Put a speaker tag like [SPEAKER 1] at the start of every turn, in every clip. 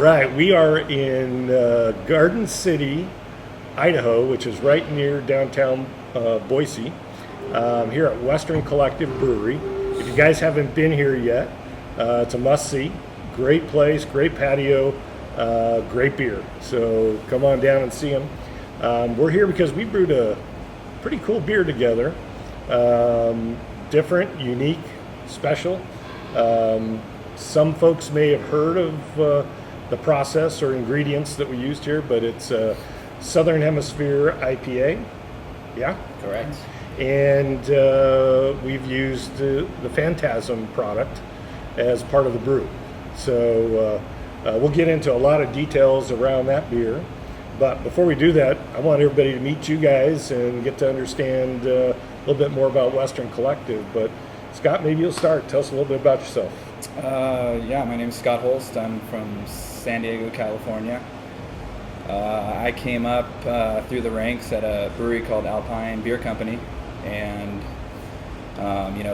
[SPEAKER 1] right, we are in Garden City, Idaho, which is right near downtown Boise, here at Western Collective Brewery. If you guys haven't been here yet, it's a must-see. Great place, great patio, great beer. So come on down and see them. We're here because we brewed a pretty cool beer together. Different, unique, special. Some folks may have heard of the process or ingredients that we used here, but it's a Southern Hemisphere IPA. Yeah?
[SPEAKER 2] Correct.
[SPEAKER 1] And we've used the Phantasm product as part of the brew. So we'll get into a lot of details around that beer. But before we do that, I want everybody to meet you guys and get to understand a little bit more about Western Collective. But Scott, maybe you'll start. Tell us a little bit about yourself.
[SPEAKER 3] Yeah, my name is Scott Holst. I'm from San Diego, California. I came up through the ranks at a brewery called Alpine Beer Company, and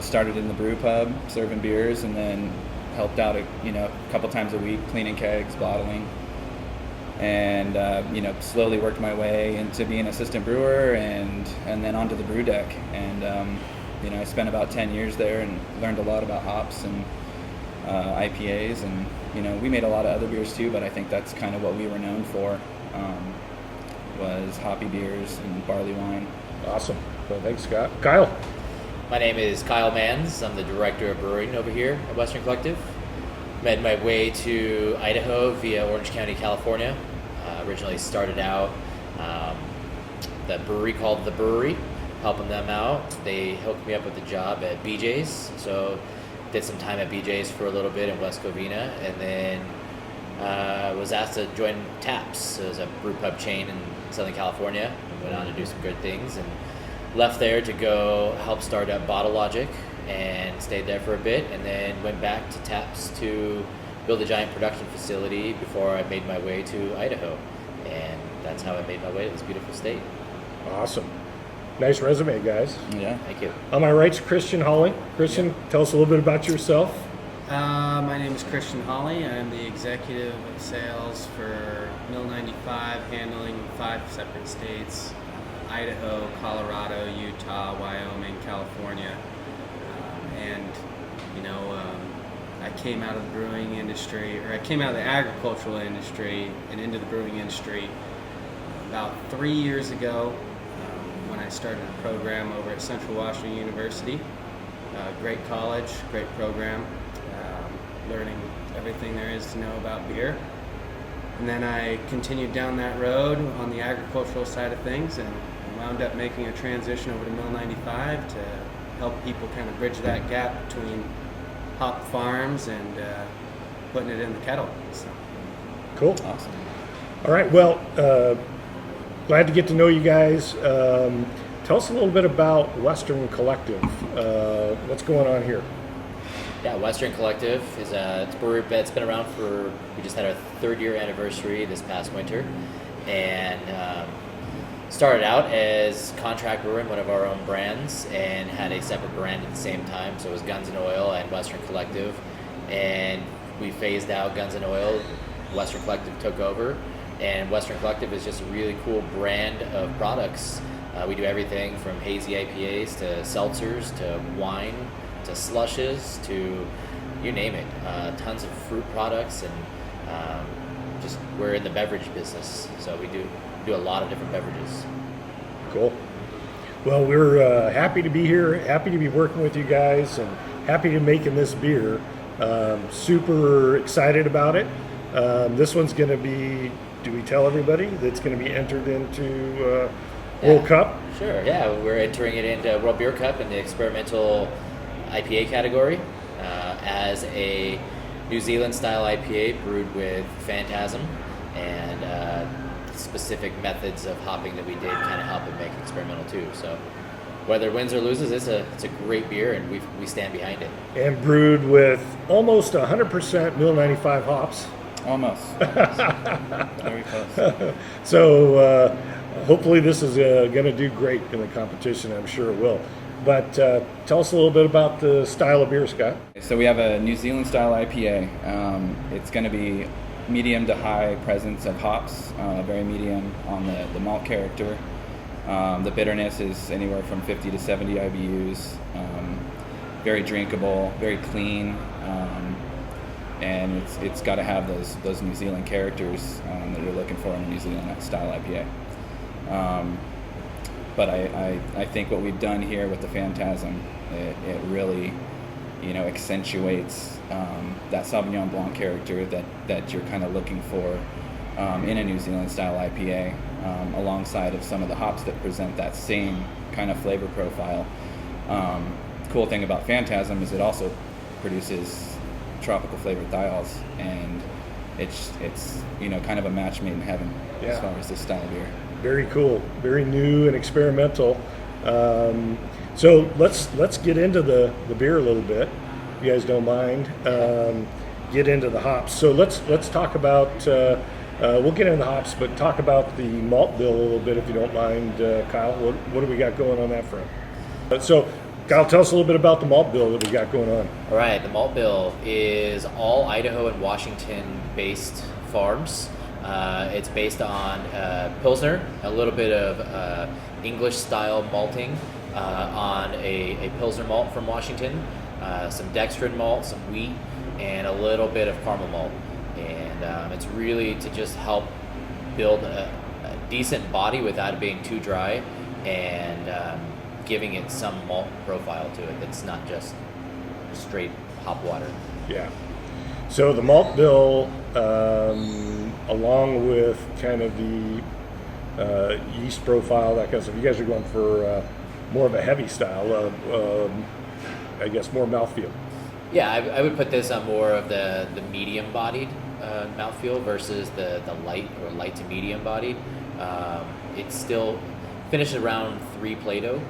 [SPEAKER 3] started in the brew pub serving beers, and then helped out a couple times a week cleaning kegs, bottling, and slowly worked my way into being assistant brewer, and then onto the brew deck. And I spent about 10 years there and learned a lot about hops and IPAs, and we made a lot of other beers too, but I think that's kind of what we were known for, was hoppy beers and barley wine.
[SPEAKER 1] Awesome. Well, thanks, Scott. Kyle.
[SPEAKER 2] My name is Kyle Manns. I'm the director of brewing over here at Western Collective. Made my way to Idaho via Orange County, California. Originally started out the brewery called The Brewery, helping them out. They hooked me up with a job at BJ's, so did some time at BJ's for a little bit in West Covina, and then was asked to join Taps. It was a brew pub chain in Southern California. Went on to do some good things, and left there to go help start up Bottle Logic, and stayed there for a bit, and then went back to Taps to build a giant production facility before I made my way to Idaho. And that's how I made my way to this beautiful state.
[SPEAKER 1] Awesome. Nice resume, guys.
[SPEAKER 3] Yeah.
[SPEAKER 2] Thank you.
[SPEAKER 1] On my right's Christian Hawley. Christian, tell us a little bit about yourself.
[SPEAKER 4] My name is Christian Hawley. I'm the executive of sales for Mill 95, handling 5 separate states: Idaho, Colorado, Utah, Wyoming, California. I came out of the brewing industry, or I came out of the agricultural industry and into the brewing industry about 3 years ago, when I started a program over at Central Washington University. Great college, great program, learning everything there is to know about beer. And then I continued down that road on the agricultural side of things, and wound up making a transition over to Mill 95 to help people kind of bridge that gap between hop farms and putting it in the kettle. So.
[SPEAKER 1] Cool.
[SPEAKER 3] Awesome.
[SPEAKER 1] All right. Well, glad to get to know you guys. Tell us a little bit about Western Collective. What's going on here?
[SPEAKER 2] Yeah, Western Collective is it's a brewery that's been around for, we just had our 3rd year anniversary this past winter, and started out as contract brewer in one of our own brands, and had a separate brand at the same time. So it was Guns and Oil and Western Collective, and we phased out Guns and Oil. Western Collective took over, and Western Collective is just a really cool brand of products. We do everything from hazy IPAs to seltzers to wine to slushes to you name it. Tons of fruit products, and just we're in the beverage business, so we do a lot of different beverages.
[SPEAKER 1] Cool. Well, we're happy to be here, happy to be working with you guys, and happy to making this beer. Super excited about it. This one's going to be, do we tell everybody that's going to be entered into World Cup?
[SPEAKER 2] Sure, yeah. We're entering it into World Beer Cup in the experimental IPA category as a New Zealand-style IPA brewed with Phantasm, and specific methods of hopping that we did kind of help it make experimental too. So whether it wins or loses, it's a great beer, and we stand behind it. And
[SPEAKER 1] brewed with almost 100% Mill 95 hops.
[SPEAKER 3] Almost. Very close.
[SPEAKER 1] So hopefully this is going to do great in the competition. I'm sure it will. But tell us a little bit about the style of beer, Scott.
[SPEAKER 3] So we have a New Zealand-style IPA. It's going to be medium to high presence of hops, very medium on the malt character. The bitterness is anywhere from 50 to 70 IBUs. Very drinkable, very clean, and it's got to have those New Zealand characters that you're looking for in a New Zealand-style IPA. But I think what we've done here with the Phantasm, it really, accentuates that Sauvignon Blanc character that you're kind of looking for in a New Zealand-style IPA, alongside of some of the hops that present that same kind of flavor profile. Cool thing about Phantasm is it also produces tropical flavored thiols, and it's kind of a match made in heaven as far as this style of beer.
[SPEAKER 1] Very cool, very new and experimental. So let's get into the beer a little bit, if you guys don't mind. Get into the hops. So let's talk about. We'll get into the hops, but talk about the malt bill a little bit, if you don't mind, Kyle. What do we got going on that front? So, Kyle, tell us a little bit about the malt bill that we got going on.
[SPEAKER 2] All right, the malt bill is all Idaho and Washington-based farms. It's based on Pilsner, a little bit of English-style malting on a Pilsner malt from Washington, some dextrin malt, some wheat, and a little bit of caramel malt. And it's really to just help build a decent body without it being too dry, and giving it some malt profile to it that's not just straight hop water.
[SPEAKER 1] Yeah. So the malt bill, along with kind of the yeast profile, that kind of stuff, you guys are going for more of a heavy style, I guess more mouthfeel.
[SPEAKER 2] Yeah, I would put this on more of the medium-bodied mouthfeel versus the light or light to medium-bodied. It still finishes around 3 Plato,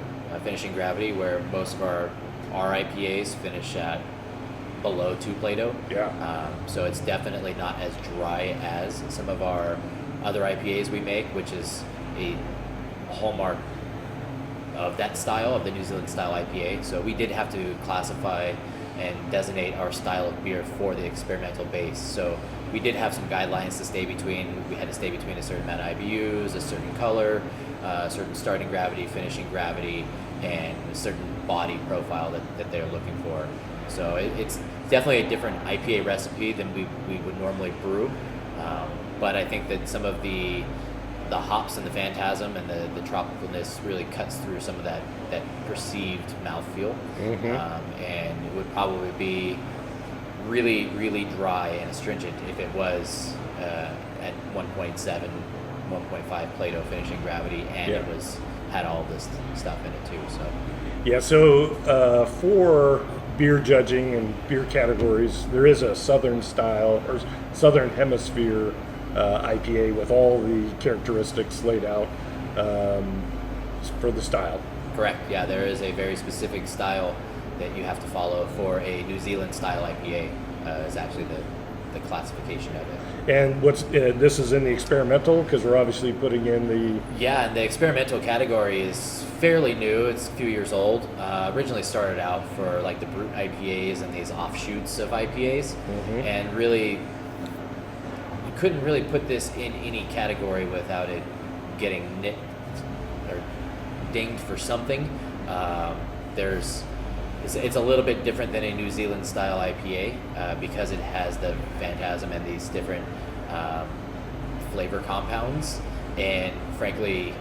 [SPEAKER 2] finishing gravity, where most of our IPAs finish at below 2 Plato.
[SPEAKER 1] Yeah.
[SPEAKER 2] So it's definitely not as dry as some of our other IPAs we make, which is a hallmark of that style, of the New Zealand style IPA. So we did have to classify and designate our style of beer for the experimental base. So we did have some guidelines to stay between. We had to stay between a certain amount of IBUs, a certain color, a certain starting gravity, finishing gravity, and a certain body profile that they're looking for. So it's definitely a different IPA recipe than we would normally brew. But I think that some of the hops and the Phantasm and the tropicalness really cuts through some of that perceived mouthfeel. Mm-hmm. And it would probably be really, really dry and astringent if it was at 1.7, 1.5 Plato finishing gravity, and it had all this stuff in it too. So
[SPEAKER 1] yeah. So for beer judging and beer categories, there is a southern style or southern hemisphere IPA with all the characteristics laid out for the style.
[SPEAKER 2] Correct. Yeah, there is a very specific style that you have to follow for a New Zealand style IPA. Is actually the classification of it.
[SPEAKER 1] And this is in the experimental, because we're obviously putting in the...
[SPEAKER 2] Yeah, and the experimental category is fairly new. It's a few years old. Originally started out for like the brute IPAs and these offshoots of IPAs. Mm-hmm. And really, you couldn't really put this in any category without it getting nicked or dinged for something. It's a little bit different than a New Zealand style IPA because it has the Phantasm and these different flavor compounds. And frankly,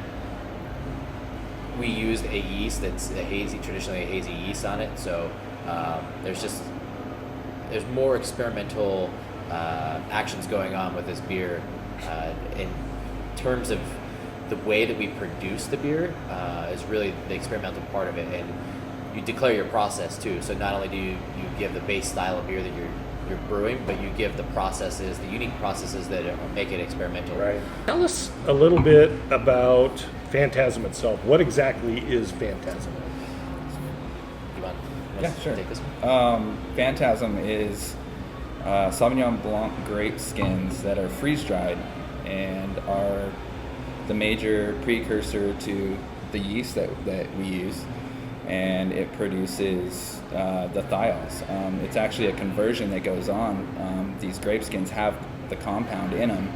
[SPEAKER 2] we used a yeast that's traditionally a hazy yeast on it. So there's more experimental actions going on with this beer in terms of the way that we produce the beer is really the experimental part of it. And you declare your process too. So not only do you give the base style of beer that you're brewing, but you give the unique processes that make it experimental.
[SPEAKER 1] Right. Tell us a little bit about Phantasm itself. What exactly is Phantasm?
[SPEAKER 2] You want
[SPEAKER 3] sure.
[SPEAKER 2] to take this one?
[SPEAKER 3] Phantasm is Sauvignon Blanc grape skins that are freeze-dried and are the major precursor to the yeast that we use. And it produces the thiols. It's actually a conversion that goes on. These grape skins have the compound in them,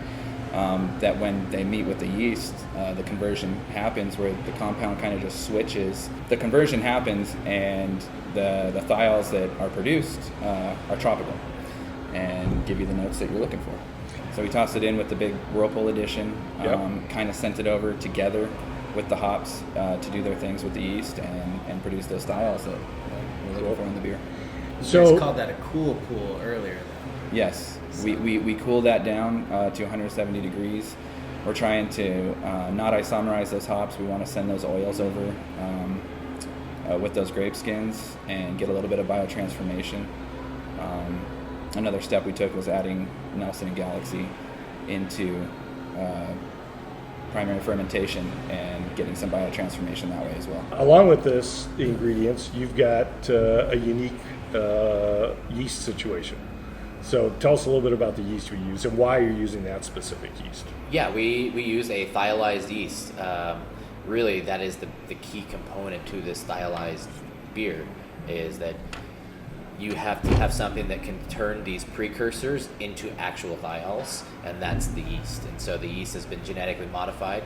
[SPEAKER 3] that when they meet with the yeast, the conversion happens where the compound kind of just switches. The conversion happens, and the thiols that are produced are tropical and give you the notes that you're looking for. So we tossed it in with the big Whirlpool edition, kind of sent it over together with the hops to do their things with the yeast and produce those thiols that we're looking for in the beer.
[SPEAKER 4] You guys called that a cool pool earlier, though.
[SPEAKER 3] Yes, we cool that down to 170 degrees. We're trying to not isomerize those hops. We want to send those oils over with those grape skins and get a little bit of biotransformation. Another step we took was adding Nelson and Galaxy into primary fermentation and getting some biotransformation that way as well.
[SPEAKER 1] Along with this, the ingredients, you've got a unique yeast situation. So tell us a little bit about the yeast we use and why you're using that specific yeast.
[SPEAKER 2] Yeah, we use a thiolized yeast. Really, that is the key component to this thiolized beer, is that you have to have something that can turn these precursors into actual thiols, and that's the yeast. And so the yeast has been genetically modified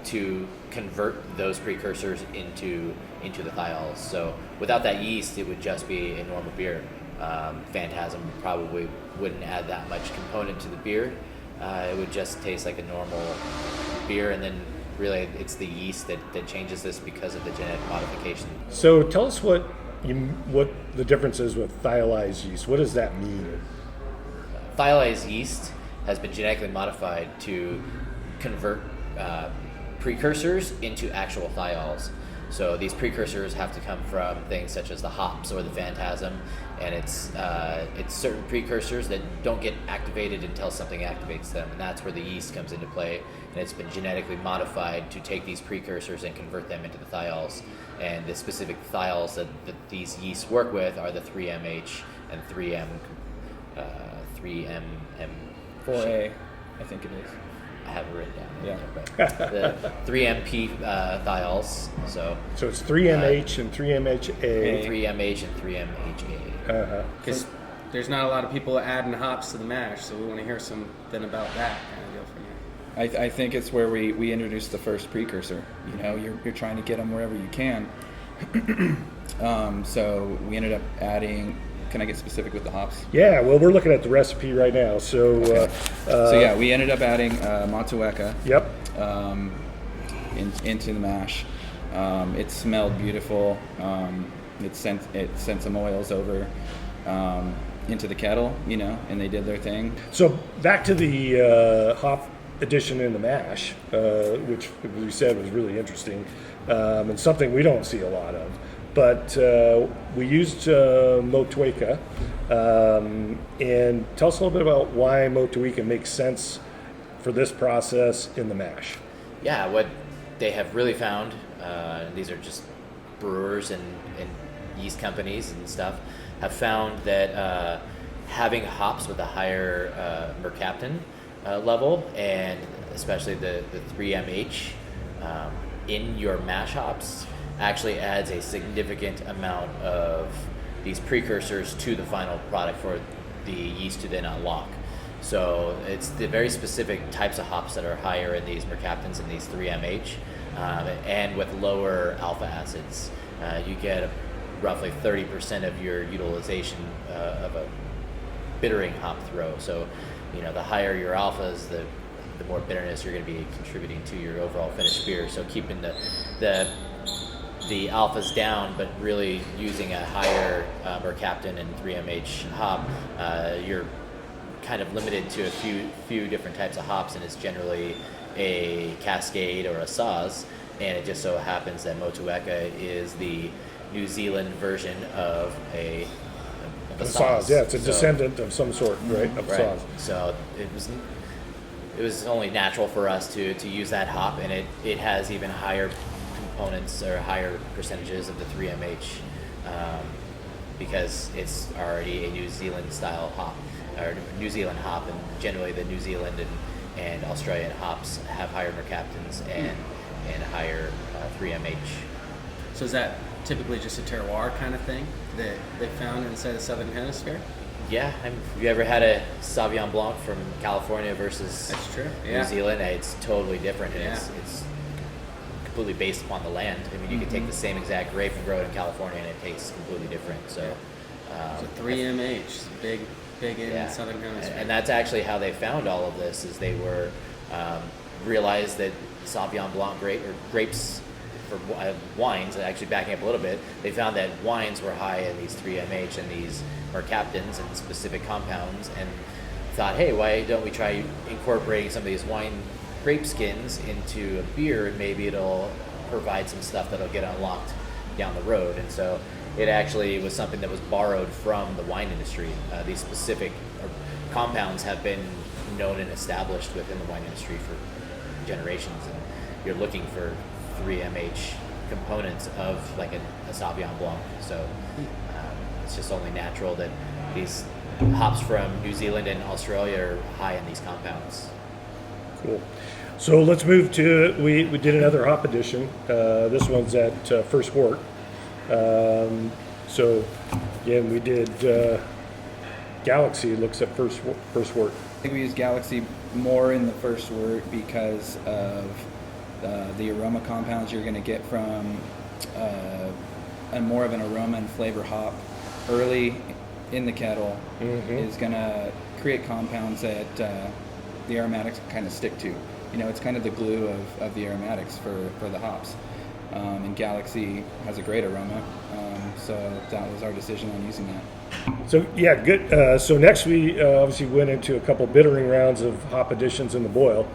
[SPEAKER 2] to convert those precursors into the thiols. So without that yeast, it would just be a normal beer. Phantasm probably wouldn't add that much component to the beer. It would just taste like a normal beer, and then really it's the yeast that changes this because of the genetic modification.
[SPEAKER 1] So tell us what the difference is with thiolized yeast. What does that mean?
[SPEAKER 2] Thiolized yeast has been genetically modified to convert precursors into actual thiols. So these precursors have to come from things such as the hops or the Phantasm, and it's certain precursors that don't get activated until something activates them, and that's where the yeast comes into play. And it's been genetically modified to take these precursors and convert them into the thiols. And the specific thiols that these yeasts work with are the 3MH and 3MM.
[SPEAKER 3] 4A, I think it is.
[SPEAKER 2] I have it written down.
[SPEAKER 3] Yeah.
[SPEAKER 2] But the 3MP thiols. So
[SPEAKER 1] it's 3MH and 3MHA.
[SPEAKER 2] 3MH and 3MHA.
[SPEAKER 4] Because there's not a lot of people adding hops to the mash, so we want to hear something about that kind of deal from you.
[SPEAKER 3] I think it's where we introduced the first precursor. You know, you're trying to get them wherever you can. So we ended up adding. Can I get specific with the hops?
[SPEAKER 1] Yeah, well, we're looking at the recipe right now. So,
[SPEAKER 3] okay. We ended up adding Motueka.
[SPEAKER 1] Yep.
[SPEAKER 3] Into the mash. It smelled beautiful. It sent some oils over into the kettle, you know, and they did their thing.
[SPEAKER 1] So back to the hop addition in the mash, which we said was really interesting, and something we don't see a lot of. But we used Motueka, and tell us a little bit about why Motueka makes sense for this process in the mash.
[SPEAKER 2] Yeah, what they have really found, these are just brewers and yeast companies and stuff, have found that having hops with a higher mercaptan level, and especially the 3MH in your mash hops, actually adds a significant amount of these precursors to the final product for the yeast to then unlock. So it's the very specific types of hops that are higher in these mercaptans and these 3MH, and with lower alpha acids. You get roughly 30% of your utilization of a bittering hop throw. So, you know, the higher your alphas, the more bitterness you're going to be contributing to your overall finished beer. So keeping the alphas down, but really using a higher mercaptan and 3MH hop, you're kind of limited to a few different types of hops, and it's generally a Cascade or a Saaz, and it just so happens that Motueka is the New Zealand version of a Saaz.
[SPEAKER 1] Yeah, it's a descendant of some sort, right? Of
[SPEAKER 2] right.
[SPEAKER 1] Saaz.
[SPEAKER 2] So it was only natural for us to use that hop, and it has even higher components or higher percentages of the 3MH because it's already a New Zealand-style hop, or New Zealand hop, and generally the New Zealand and Australian hops have higher mercaptans and higher 3MH.
[SPEAKER 4] So is that typically just a terroir kind of thing that they found inside the Southern Hemisphere?
[SPEAKER 2] Yeah, have you ever had a Sauvignon Blanc from California versus
[SPEAKER 4] That's true.
[SPEAKER 2] New
[SPEAKER 4] Yeah.
[SPEAKER 2] Zealand? It's totally different, and
[SPEAKER 4] Yeah.
[SPEAKER 2] it's completely based upon the land. I mean, you could take the same exact grape and grow it in California, and it tastes completely different. So,
[SPEAKER 4] So 3MH, it's big in
[SPEAKER 2] yeah,
[SPEAKER 4] Southern Hemisphere.
[SPEAKER 2] and that's actually how they found all of this. Is they were realized that Sauvignon Blanc grapes for wines, and actually backing up a little bit, they found that wines were high in these 3MH and these mercaptans and specific compounds, and thought, hey, why don't we try incorporating some of these wine grape skins into a beer, and maybe it'll provide some stuff that'll get unlocked down the road. And so it actually was something that was borrowed from the wine industry. These specific compounds have been known and established within the wine industry for generations, and you're looking for 3MH components of like a Sauvignon Blanc. So it's just only natural that these hops from New Zealand and Australia are high in these compounds.
[SPEAKER 1] Cool. So let's move to, we did another hop edition. This one's at First Wort. So again, we did Galaxy looks at First Wort.
[SPEAKER 3] I think we use Galaxy more in the first wort because of the aroma compounds you're going to get from a more of an aroma and flavor hop early in the kettle is going to create compounds that the aromatics kind of stick to. You know, it's kind of the glue of the aromatics for the hops. And Galaxy has a great aroma, so that was our decision on using that.
[SPEAKER 1] So yeah, good. So next we obviously went into a couple bittering rounds of hop additions in the boil.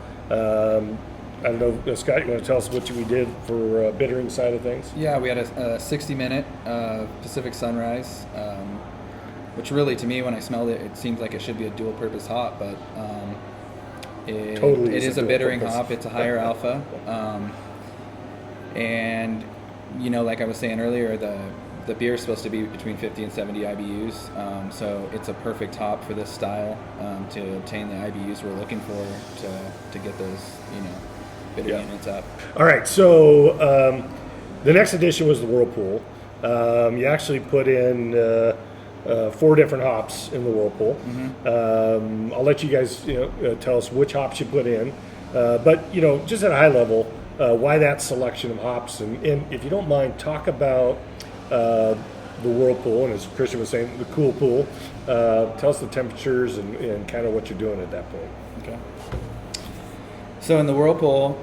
[SPEAKER 1] I don't know, Scott, you want to tell us what we did for bittering side of things?
[SPEAKER 3] Yeah, we had a 60-minute Pacific Sunrise, which really, to me, when I smelled it, it seems like it should be a dual-purpose hop, but it is a bittering hop. It's a higher alpha, and you know, like I was saying earlier, the beer is supposed to be between 50 and 70 IBUs, so it's a perfect hop for this style to obtain the IBUs we're looking for to get those, you know, bitter units up.
[SPEAKER 1] All right, so the next edition was the Whirlpool. You actually put in 4 different hops in the Whirlpool. I'll let you guys tell us which hops you put in, but you know, just at a high level, why that selection of hops, and if you don't mind, talk about the Whirlpool, and as Christian was saying, the cool pool. Tell us the temperatures and kind of what you're doing at that point.
[SPEAKER 3] Okay. So in the Whirlpool,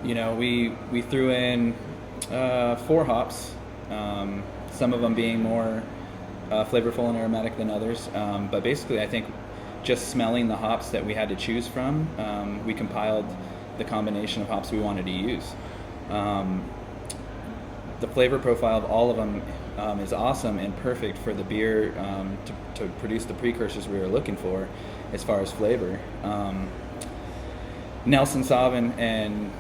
[SPEAKER 3] you know, we threw in 4 hops, some of them being more flavorful and aromatic than others. But basically, I think just smelling the hops that we had to choose from, we compiled the combination of hops we wanted to use. The flavor profile of all of them is awesome and perfect for the beer to produce the precursors we were looking for as far as flavor. Nelson Sauvin and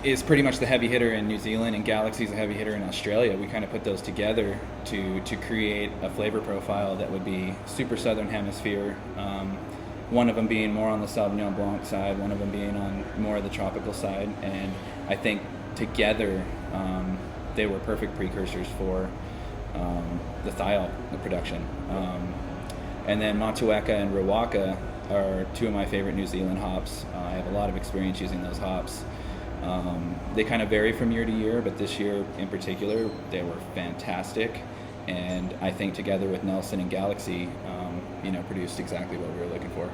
[SPEAKER 3] is pretty much the heavy hitter in New Zealand, and Galaxy's a heavy hitter in Australia. We kind of put those together to create a flavor profile that would be super Southern Hemisphere. One of them being more on the Sauvignon Blanc side, one of them being on more of the tropical side, and I think together they were perfect precursors for the thiol, the production. And then Motueka and Rawaka are 2 of my favorite New Zealand hops. I have a lot of experience using those hops. They kind of vary from year to year, but this year in particular, they were fantastic. And I think together with Nelson and Galaxy, produced exactly what we were looking for.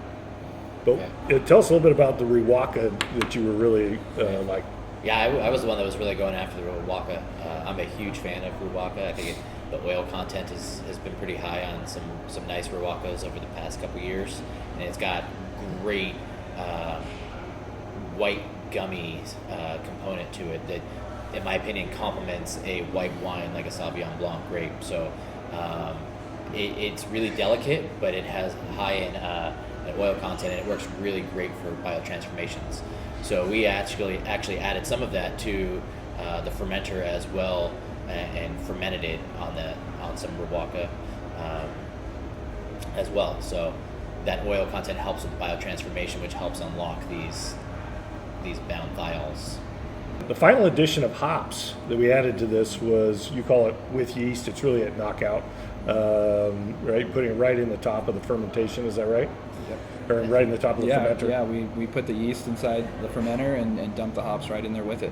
[SPEAKER 1] But tell us a little bit about the Rawaka that you were really like.
[SPEAKER 2] Yeah, I was the one that was really going after the Rawaka. I'm a huge fan of Rawaka. I think the oil content has been pretty high on some nice Rawakas over the past couple years, and it's got great white gummy component to it that, in my opinion, complements a white wine like a Sauvignon Blanc grape. So it's really delicate, but it has high in oil content, and it works really great for biotransformations. So we actually added some of that to the fermenter as well, and fermented it on some Rawaka as well. So that oil content helps with the biotransformation, which helps unlock these bound thiols.
[SPEAKER 1] The final addition of hops that we added to this was, you call it with yeast. It's really at knockout, right? Putting it right in the top of the fermentation. Is that right?
[SPEAKER 3] Yep.
[SPEAKER 1] Or right in the top of the fermenter?
[SPEAKER 3] Yeah, we put the yeast inside the fermenter and dump the hops right in there with it,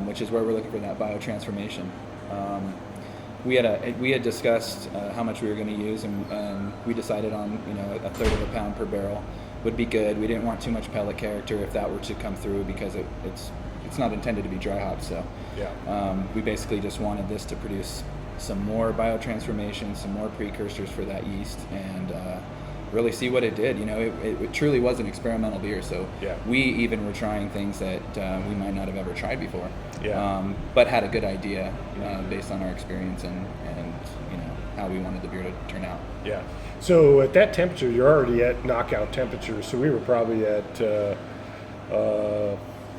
[SPEAKER 3] which is where we're looking for that biotransformation. We had discussed how much we were going to use, and we decided on 1/3 of a pound per barrel would be good. We didn't want too much pellet character if that were to come through, because it's not intended to be dry hop. So we basically just wanted this to produce some more biotransformation, some more precursors for that yeast, and really see what it did. It truly was an experimental beer, so we even were trying things that we might not have ever tried before, but had a good idea based on our experience and how we wanted the beer to turn out.
[SPEAKER 1] Yeah. So at that temperature, you're already at knockout temperature. So we were probably at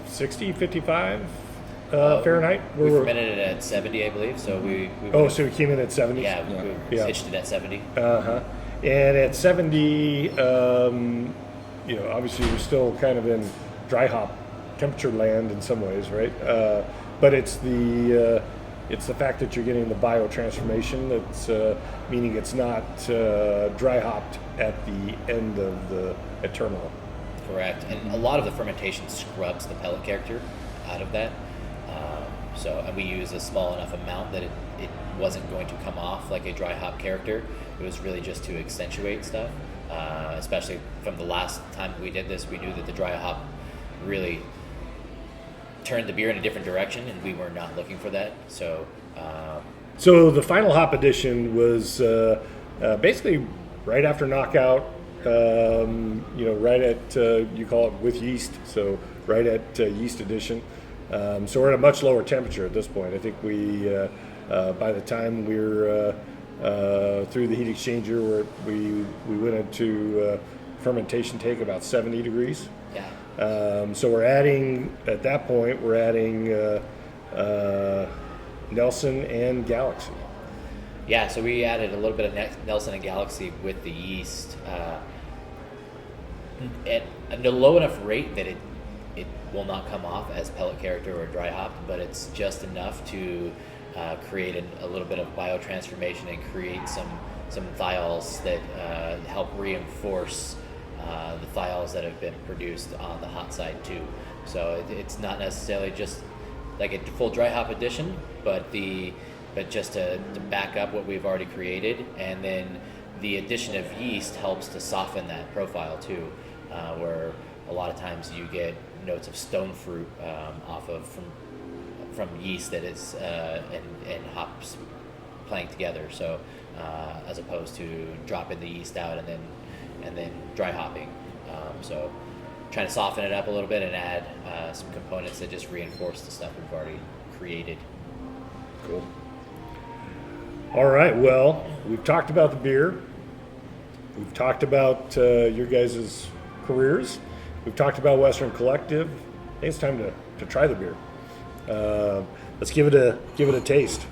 [SPEAKER 1] 60, 55 Fahrenheit.
[SPEAKER 2] We fermented it at 70, I believe. So
[SPEAKER 1] so we came in at 70.
[SPEAKER 2] Yeah, we pitched it at 70.
[SPEAKER 1] And at 70, obviously we're still kind of in dry hop temperature land in some ways, right? But it's the fact that you're getting the biotransformation that's meaning it's not dry hopped at the end of the terminal.
[SPEAKER 2] Correct, and a lot of the fermentation scrubs the pellet character out of that. And we use a small enough amount that it wasn't going to come off like a dry hop character. It was really just to accentuate stuff. Especially from the last time we did this, we knew that the dry hop really turned the beer in a different direction, and we were not looking for that. So
[SPEAKER 1] the final hop addition was basically right after knockout. Right at you call it with yeast, so right at yeast addition. So we're at a much lower temperature at this point. I think we, by the time we're through the heat exchanger, we went into fermentation take about 70 degrees.
[SPEAKER 2] Yeah.
[SPEAKER 1] So we're adding, at that point, Nelson and Galaxy.
[SPEAKER 2] Yeah, so we added a little bit of Nelson and Galaxy with the yeast at a low enough rate that it will not come off as pellet character or dry hop, but it's just enough to create a little bit of biotransformation and create some thiols that help reinforce the thiols that have been produced on the hot side too. So it's not necessarily just like a full dry hop addition, but just to back up what we've already created, and then the addition of yeast helps to soften that profile too, where a lot of times you get notes of stone fruit from yeast that is and hops playing together. So as opposed to dropping the yeast out and then dry hopping. So trying to soften it up a little bit and add some components that just reinforce the stuff we've already created.
[SPEAKER 1] Cool. All right. Well, we've talked about the beer. We've talked about your guys' careers. We've talked about Western Collective. I think it's time to try the beer. Let's give it a taste.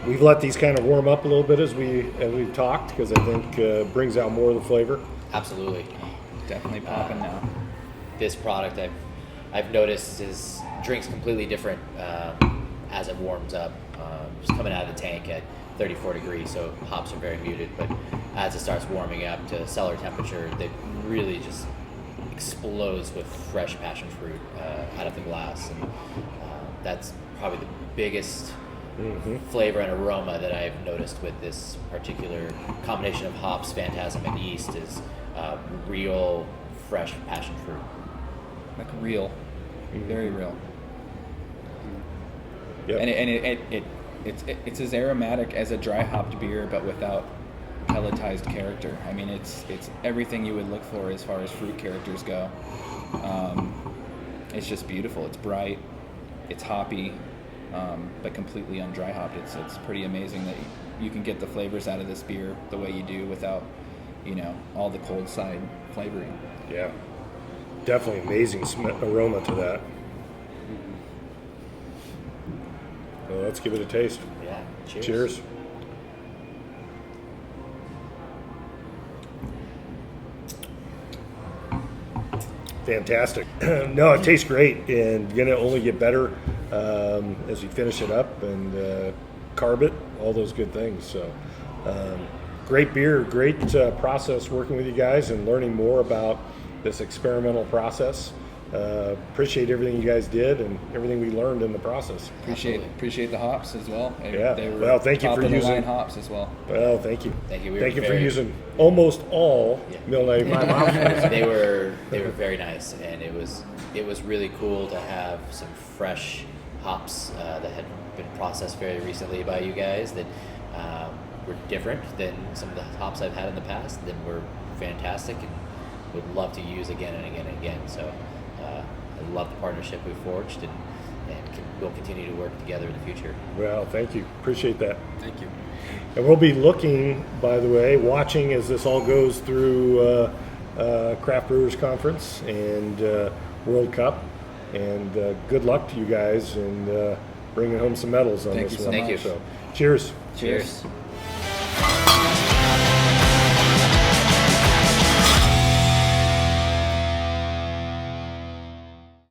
[SPEAKER 1] We've let these kind of warm up a little bit as we've talked, because I think brings out more of the flavor.
[SPEAKER 2] Absolutely,
[SPEAKER 3] Definitely popping now.
[SPEAKER 2] this product I've noticed drinks completely different as it warms up. Just coming out of the tank at 34 degrees, so hops are very muted, but as it starts warming up to cellar temperature, they really just explodes with fresh passion fruit out of the glass, and that's probably the biggest flavor and aroma that I've noticed with this particular combination of hops, Phantasm, and yeast is real fresh passion fruit.
[SPEAKER 3] Like real, very real.
[SPEAKER 1] Yep.
[SPEAKER 3] And it's as aromatic as a dry hopped beer, but without pelletized character. I mean, it's everything you would look for as far as fruit characters go. It's just beautiful. It's bright, it's hoppy, but completely undry hopped. It's pretty amazing that you can get the flavors out of this beer the way you do without, all the cold side flavoring.
[SPEAKER 1] Yeah. Definitely amazing aroma to that. So let's give it a taste.
[SPEAKER 2] Yeah, cheers.
[SPEAKER 1] Cheers. Fantastic. No, it tastes great and going to only get better as you finish it up and carb it, all those good things. So great beer, great process working with you guys and learning more about this experimental process. Appreciate everything you guys did and everything we learned in the process.
[SPEAKER 3] Appreciate the hops as well.
[SPEAKER 1] Yeah.
[SPEAKER 3] They were
[SPEAKER 1] Well, thank you
[SPEAKER 3] top
[SPEAKER 1] for
[SPEAKER 3] of the
[SPEAKER 1] using
[SPEAKER 3] line hops as well.
[SPEAKER 1] Well, thank you.
[SPEAKER 2] Thank you.
[SPEAKER 1] Thank you for using almost all Mill 95 hops.
[SPEAKER 2] They were very nice, and it was really cool to have some fresh hops that had been processed very recently by you guys that were different than some of the hops I've had in the past. That were fantastic, and would love to use again and again and again. So I love the partnership we've forged, and we'll continue to work together in the future.
[SPEAKER 1] Well, thank you. Appreciate that.
[SPEAKER 4] Thank you.
[SPEAKER 1] And we'll be looking, by the way, watching as this all goes through Craft Brewers Conference and World Cup. And good luck to you guys and bringing home some medals on
[SPEAKER 3] Thank
[SPEAKER 1] this
[SPEAKER 3] you
[SPEAKER 1] one.
[SPEAKER 3] so
[SPEAKER 2] much.
[SPEAKER 1] So, cheers.
[SPEAKER 2] Cheers.